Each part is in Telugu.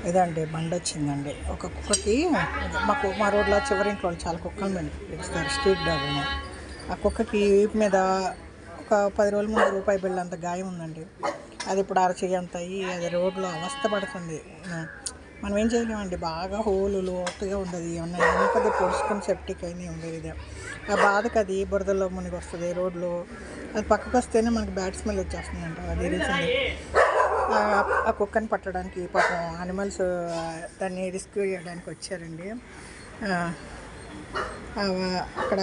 ఇదండి బండి వచ్చిందండి. ఒక కుక్కకి మా రోడ్లో చివరి ఇంట్లో వాళ్ళు చాలా కుక్కలు పెంచుతారు, స్ట్రీట్ డాగ్ అని. ఆ కుక్కకి వీపు మీద ఒక 10 రోజుల ముందు రూపాయి బిళ్ళ అంత గాయం ఉందండి. అది ఇప్పుడు అరచేయి అంత అయ్యి అది రోడ్లో అవస్థ పడుతుంది. మనం ఏం చేయలేమండి, బాగా హోలు లోతుగా ఉండదు, ఏమన్నా వెనుకది పొడుచుకొని సెప్టిక్ అయినా ఉండేది ఇది. ఆ బాధకు అది బురదలో మునిగి వస్తుంది రోడ్లో. అది పక్కకు వస్తేనే మనకి బ్యాడ్ స్మెల్ వచ్చేస్తుందంట. అది రీజన్. ఆ కుక్కని పట్టడానికి పాపం యానిమల్స్ దాన్ని రెస్క్యూ చేయడానికి వచ్చారండి. అక్కడ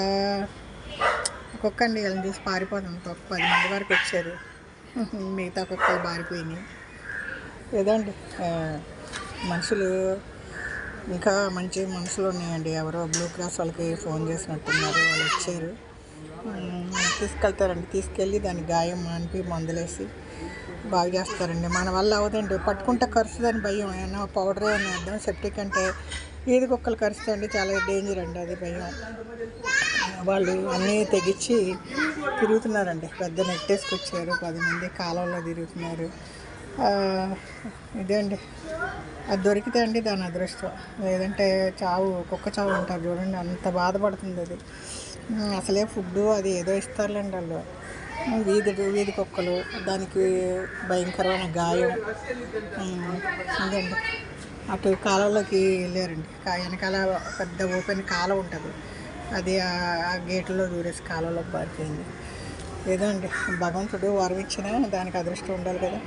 కుక్క అండి వాళ్ళని చూసి పారిపోతుంది. ఒక 10 మంది వరకు వచ్చారు, మిగతా కుక్కలు పారిపోయినాయి. ఏదండి మనుషులు ఇంకా మంచి మనసులు ఉన్నాయండి. ఎవరో బ్లూ క్రాస్ వాళ్ళకి ఫోన్ చేసినట్టున్నారు, వాళ్ళు వచ్చారు, తీసుకెళ్తారండి. తీసుకెళ్ళి దాని గాయం మానిపి మందులేసి బాగా చేస్తారండి. మన వల్ల అవదండి, పట్టుకుంటే కరుస్తుందని భయం. ఏమన్నా పౌడర్ ఏమైనా వేద్దాం, సెప్టిక్ అంటే ఈది కుక్కలు కరుస్తాయండి, చాలా డేంజర్ అండి, అది భయం. వాళ్ళు అన్నీ తెగించి తిరుగుతున్నారండి, పెద్ద నెట్టేసుకొచ్చారు, 10 మంది కాలంలో తిరుగుతున్నారు. ఇదే అండి, అది దొరికితే అండి దాని అదృష్టం, లేదంటే చావు, కుక్క చావు అంటారు చూడండి, అంత బాధపడుతుంది అది. అసలే ఫుడ్డు అది ఏదో ఇస్తారులేండి వాళ్ళు. వీధి కుక్కలు, దానికి భయంకరమైన గాయం. ఇదండి, అటు కాలంలోకి వెళ్ళారండి. వెనకాల పెద్ద ఓపెన్ కాలం ఉంటుంది, అది ఆ గేట్లో దూరేసి కాలంలోకి పారిపోయింది. ఏదో అండి, భగవంతుడు వరం ఇచ్చినా దానికి అదృష్టం ఉండాలి కదా.